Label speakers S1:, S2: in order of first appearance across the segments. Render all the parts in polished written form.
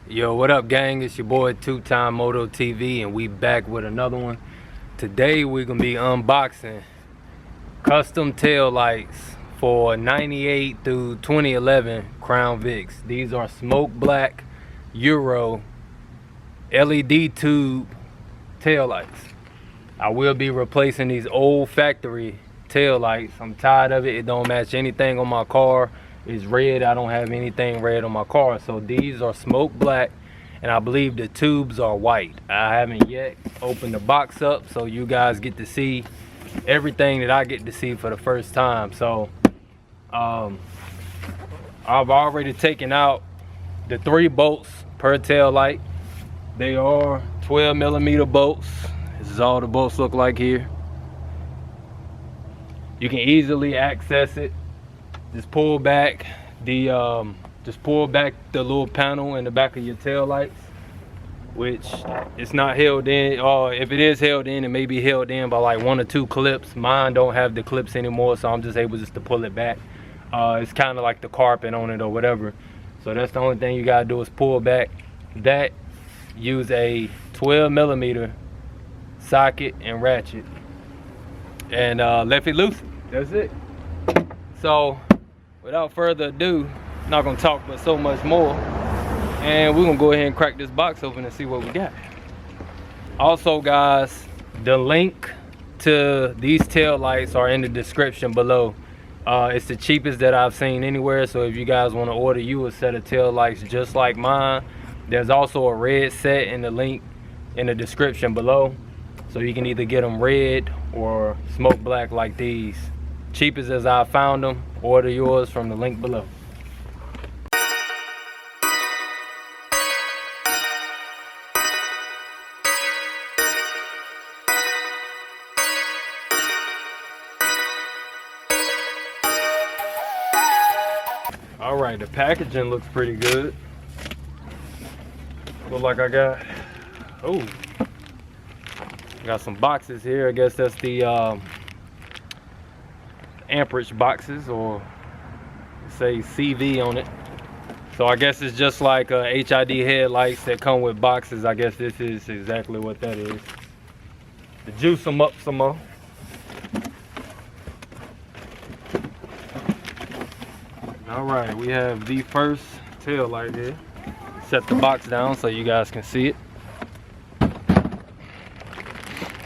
S1: Yo, what up, gang? It's your boy two-time Moto TV, and we back with another one. Today we're gonna be unboxing custom tail lights for 98 through 2011 Crown Vics. These are smoke black Euro LED tube tail lights. I will be replacing these old factory tail lights. I'm tired of it. It don't match anything on my car. It's red. I don't have anything red on my car. So these are smoke black, and I believe the tubes are white. I haven't yet opened the box up, so you guys get to see everything that I get to see for the first time. So I've already taken out the 3 bolts per tail light. They are 12mm bolts. This is all the bolts look like here. You can easily access it. Just pull back the little panel in the back of your tail lights, which it's not held in, or if it is held in, it may be held in by like 1 or 2 clips. Mine don't have the clips anymore, so I'm just able to pull it back. It's kind of like the carpet on it or whatever. So that's the only thing you gotta do is pull back that. Use a 12mm socket and ratchet, and left it loose. That's it. So without further ado, not gonna talk but so much more, and we're gonna go ahead and crack this box open and see what we got. Also guys, the link to these tail lights are in the description below. It's the cheapest that I've seen anywhere, so if you guys want to order you a set of tail lights just like mine, there's also a red set in the link in the description below, so you can either get them red or smoke black like these. Cheapest as I found them. Order yours from the link below. All right, the packaging looks pretty good. Look like I got some boxes here. I guess that's the amperage boxes, or say CV on it. So I guess it's just like HID headlights that come with boxes. I guess this is exactly what that is. To juice them up some more. All right, we have the first tail light here. Set the box down so you guys can see it.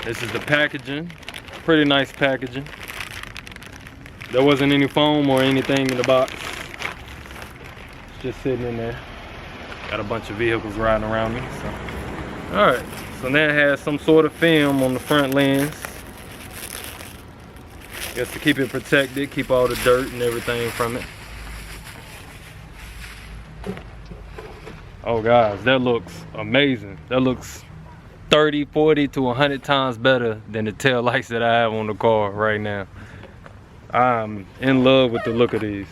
S1: This is the packaging. Pretty nice packaging. There wasn't any foam or anything in the box. It's just sitting in there. Got a bunch of vehicles riding around me. So. Alright, so now it has some sort of film on the front lens. Just to keep it protected, keep all the dirt and everything from it. Oh guys, that looks amazing. That looks 30, 40 to 100 times better than the tail lights that I have on the car right now. I'm in love with the look of these.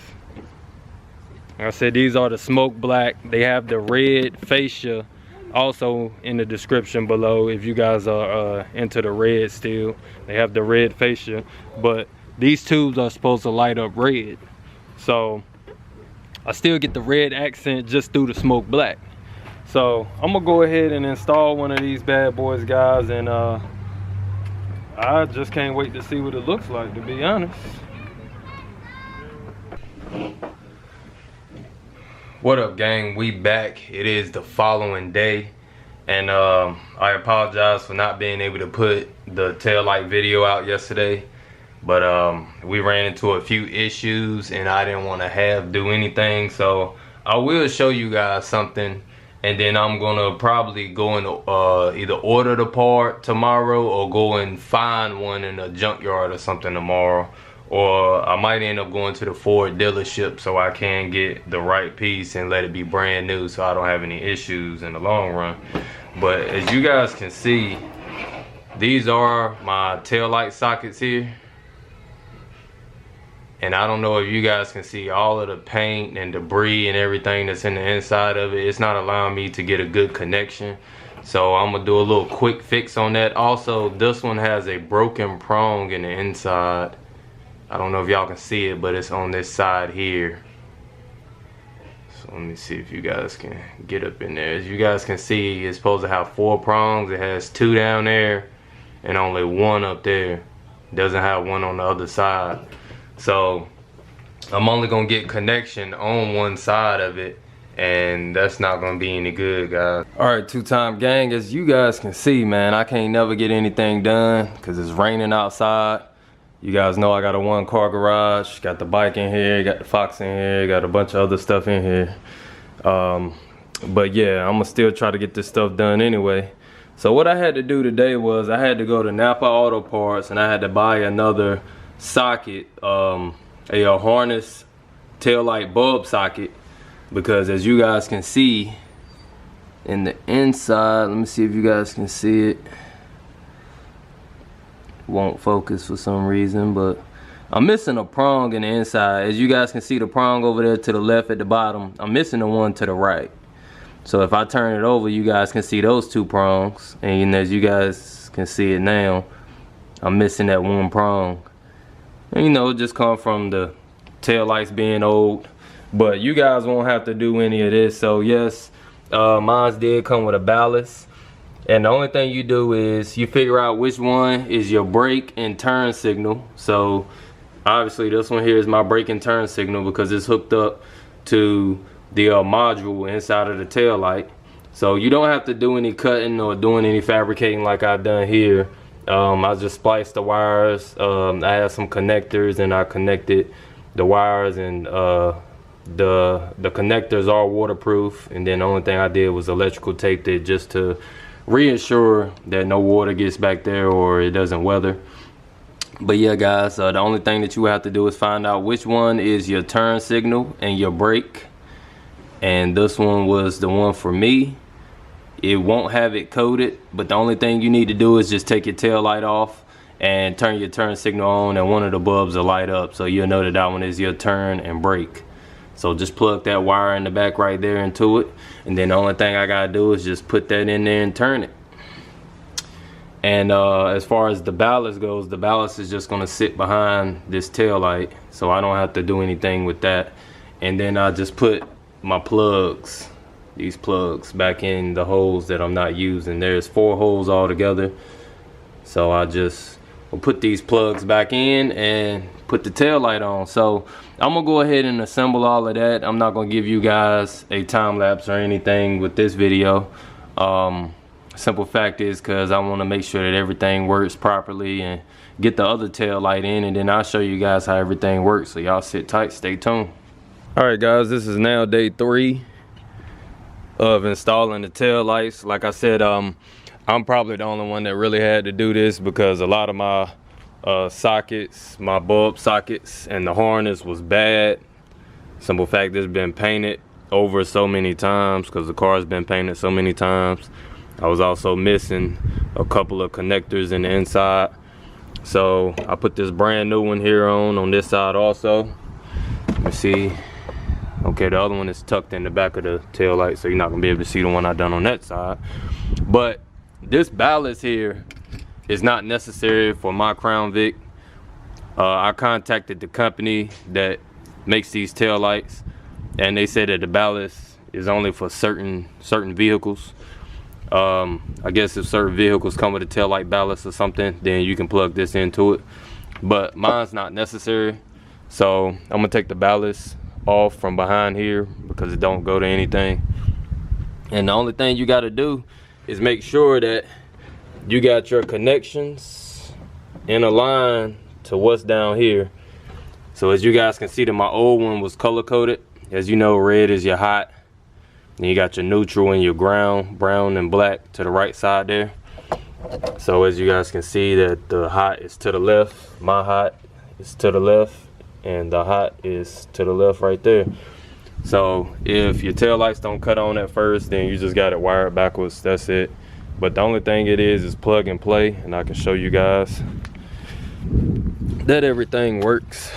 S1: Like I said, these are the smoke black. They have the red fascia also in the description below if you guys are into the red still. They have the red fascia, but these tubes are supposed to light up red. So I still get the red accent just through the smoke black. So I'm gonna go ahead and install one of these bad boys, guys, and I just can't wait to see what it looks like, to be honest. What up, gang? We back. It is the following day, and I apologize for not being able to put the taillight video out yesterday, but we ran into a few issues and I didn't want to do anything. So I will show you guys something, and then I'm gonna probably go and either order the part tomorrow or go and find one in a junkyard or something tomorrow, or I might end up going to the Ford dealership so I can get the right piece and let it be brand new so I don't have any issues in the long run. But as you guys can see, these are my tail light sockets here. And I don't know if you guys can see all of the paint and debris and everything that's in the inside of it. It's not allowing me to get a good connection. So I'm gonna do a little quick fix on that. Also, this one has a broken prong in the inside. I don't know if y'all can see it, but it's on this side here. So let me see if you guys can get up in there. As you guys can see, it's supposed to have 4 prongs. It has 2 down there and only 1 up there. It doesn't have 1 on the other side. So I'm only gonna get connection on 1 side of it, and that's not gonna be any good, guys. All right, 2-time gang, as you guys can see, man, I can't never get anything done because it's raining outside. You guys know I got a 1-car garage, got the bike in here, got the Fox in here, got a bunch of other stuff in here. But yeah, I'm gonna still try to get this stuff done anyway. So what I had to do today was I had to go to Napa Auto Parts and I had to buy another socket, a harness taillight bulb socket, because as you guys can see in the inside, let me see if you guys can see it. Won't focus for some reason, but I'm missing a prong in the inside. As you guys can see, the prong over there to the left at the bottom, I'm missing the one to the right. So if I turn it over, you guys can see those 2 prongs, and as you guys can see it now, I'm missing that 1 prong. And you know, it just come from the tail lights being old, but you guys won't have to do any of this. So yes, mine did come with a ballast, and the only thing you do is you figure out which one is your brake and turn signal. So obviously this one here is my brake and turn signal because it's hooked up to the module inside of the tail light. So you don't have to do any cutting or doing any fabricating like I've done here. I just spliced the wires. I had some connectors and I connected the wires, and the connectors are waterproof, and then the only thing I did was electrical taped it just to reassure that no water gets back there or it doesn't weather. But yeah guys, the only thing that you have to do is find out which one is your turn signal and your brake, and this one was the one for me. It won't have it coded, but the only thing you need to do is just take your tail light off and turn your turn signal on, and one of the bulbs will light up, so you'll know that that one is your turn and brake. So just plug that wire in the back right there into it, and then the only thing I gotta do is just put that in there and turn it. And as far as the ballast goes, the ballast is just gonna sit behind this tail light, so I don't have to do anything with that. And then I just put my plugs, these plugs, back in the holes that I'm not using. There's 4 holes all together, so I just will put these plugs back in and put the tail light on. So I'm gonna go ahead and assemble all of that. I'm not gonna give you guys a time lapse or anything with this video. Simple fact is because I want to make sure that everything works properly and get the other tail light in, and then I'll show you guys how everything works. So y'all sit tight, stay tuned. All right guys, this is now day 3 of installing the tail lights. Like I said, I'm probably the only one that really had to do this because a lot of my sockets, my bulb sockets and the harness was bad. Simple fact, it's been painted over so many times because the car's been painted so many times. I was also missing a couple of connectors in the inside, so I put this brand new one here on this side also. Let me see. Okay, the other one is tucked in the back of the tail light, so you're not gonna be able to see the one I done on that side. But this ballast here is not necessary for my Crown Vic. I contacted the company that makes these tail lights, and they said that the ballast is only for certain vehicles. I guess if certain vehicles come with a tail light ballast or something, then you can plug this into it. But mine's not necessary, so I'm gonna take the ballast off from behind here because it don't go to anything. And the only thing you got to do is make sure that you got your connections in a line to what's down here. So as you guys can see, that my old one was color coded. As you know, red is your hot, and you got your neutral and your ground, brown and black to the right side there. So as you guys can see, that the hot is to the left, my hot is to the left, and the hot is to the left right there. So if your tail lights don't cut on at first, then you just got it wired backwards. That's it. But the only thing it is plug and play, and I can show you guys that everything works.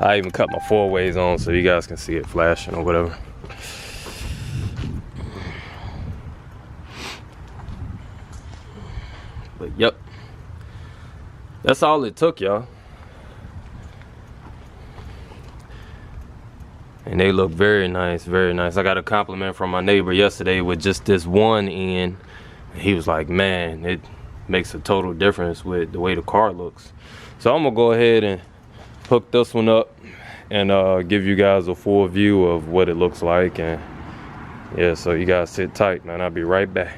S1: I even cut my 4-ways on so you guys can see it flashing or whatever. But yep, that's all it took, y'all. And they look very nice, very nice. I got a compliment from my neighbor yesterday with just this one end. He was like, man, it makes a total difference with the way the car looks. So I'm gonna go ahead and hook this one up and give you guys a full view of what it looks like. And yeah, so you guys sit tight, man. I'll be right back.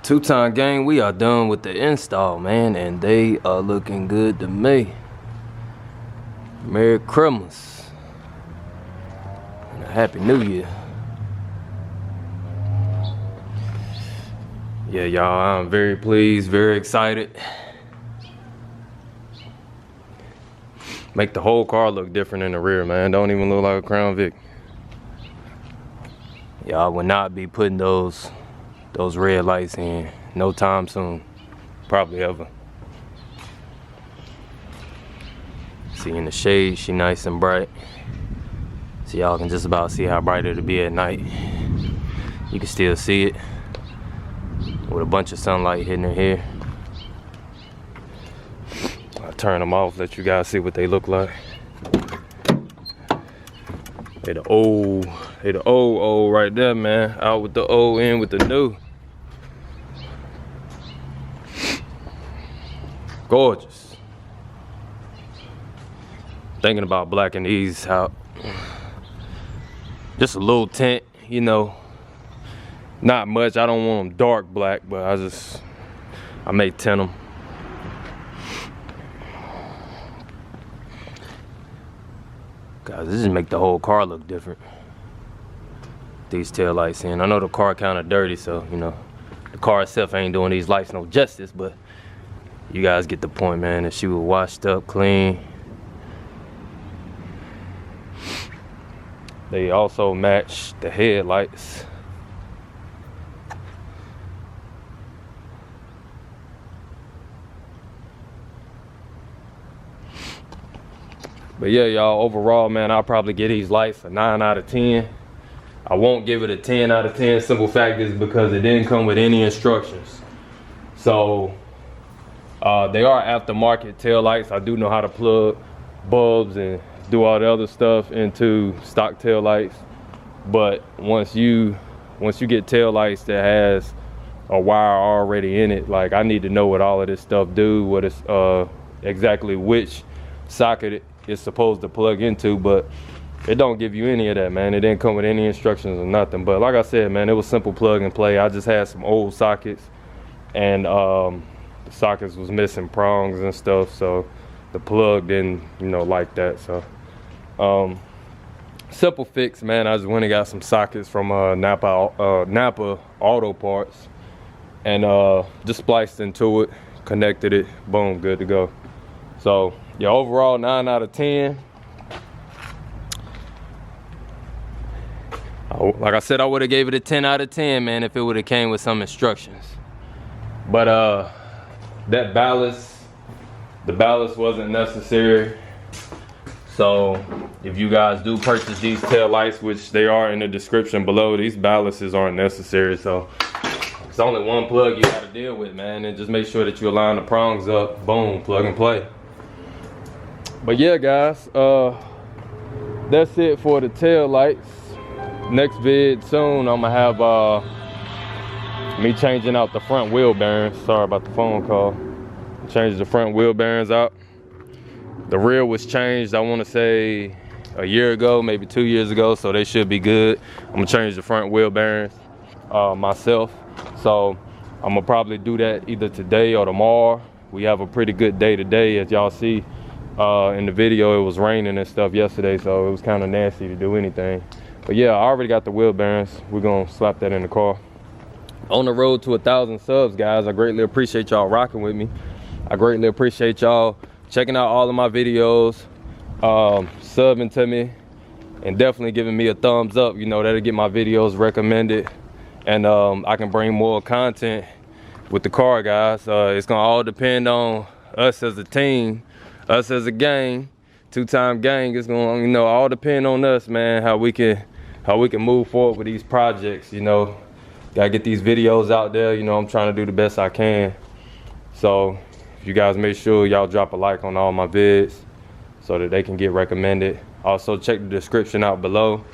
S1: Two-time gang, we are done with the install, man, and they are looking good to me. Merry Christmas. Happy New Year. Yeah, y'all, I'm very pleased, very excited. Make the whole car look different in the rear, man. Don't even look like a Crown Vic. Y'all will not be putting those red lights in no time soon. Probably ever. See, in the shade, she nice and bright. So y'all can just about see how bright it'll be at night. You can still see it with a bunch of sunlight hitting her here. I'll turn them off, let you guys see what they look like. They the old right there, man. Out with the old, in with the new. Gorgeous. Thinking about blacking these out. Just a little tint, you know, not much. I don't want them dark black, but I may tint them. Guys, this just make the whole car look different. These tail lights in. I know the car kind of dirty, so you know, the car itself ain't doing these lights no justice, but you guys get the point, man. If she was washed up, clean. They also match the headlights. But yeah, y'all, overall, man, I'll probably give these lights a 9 out of 10. I won't give it a 10 out of 10. Simple fact is because it didn't come with any instructions. So they are aftermarket tail lights. I do know how to plug bulbs and do all the other stuff into stock tail lights, but once you get tail lights that has a wire already in it, like I need to know what all of this stuff do, what it's exactly which socket it's supposed to plug into, but it don't give you any of that, man. It didn't come with any instructions or nothing. But like I said, man, it was simple plug and play. I just had some old sockets, and the sockets was missing prongs and stuff, so the plug didn't, you know, like that. So simple fix, man. I just went and got some sockets from Napa Auto Parts and just spliced into it, connected it, boom, good to go. So yeah, overall 9 out of 10. Like I said, I would have gave it a 10 out of 10, man, if it would have came with some instructions. But that ballast, the ballast wasn't necessary. So if you guys do purchase these tail lights, which they are in the description below, these ballasts aren't necessary. So it's only one plug you gotta deal with, man, and just make sure that you align the prongs up, boom, plug and play. But yeah, guys, that's it for the tail lights. Next vid soon, I'm gonna have me changing out the front wheel bearings. Sorry about the phone call. Changed the front wheel bearings out. The rear was changed, I want to say a year ago, maybe 2 years ago, so they should be good. I'm gonna change the front wheel bearings myself, so I'm gonna probably do that either today or tomorrow. We have a pretty good day today, as y'all see in the video. It was raining and stuff yesterday, so it was kind of nasty to do anything. But yeah, I already got the wheel bearings. We're gonna slap that in the car. On the road to 1,000 subs, guys. I greatly appreciate y'all rocking with me. I greatly appreciate y'all checking out all of my videos, subbing to me, and definitely giving me a thumbs up. You know, that'll get my videos recommended, and I can bring more content with the car, guys. It's gonna all depend on us as a team, us as a gang, two-time gang. It's gonna, you know, all depend on us, man, how we can move forward with these projects. You know, gotta get these videos out there. You know, I'm trying to do the best I can. So if you guys make sure y'all drop a like on all my vids so that they can get recommended. Also check the description out below.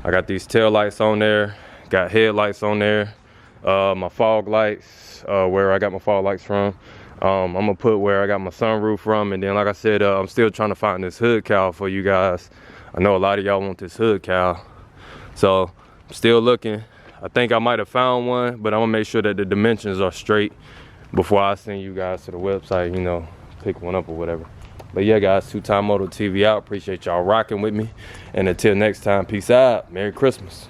S1: I got these tail lights on there, got headlights on there, my fog lights, where I got my fog lights from. I'm gonna put where I got my sunroof from, and then like I said, I'm still trying to find this hood cowl for you guys. I know a lot of y'all want this hood cowl, so I'm still looking. I think I might have found one, but I'm gonna make sure that the dimensions are straight before I send you guys to the website, you know, pick one up or whatever. But yeah guys, 2Time Moto TV out. Appreciate y'all rocking with me, and until next time, peace out. Merry Christmas.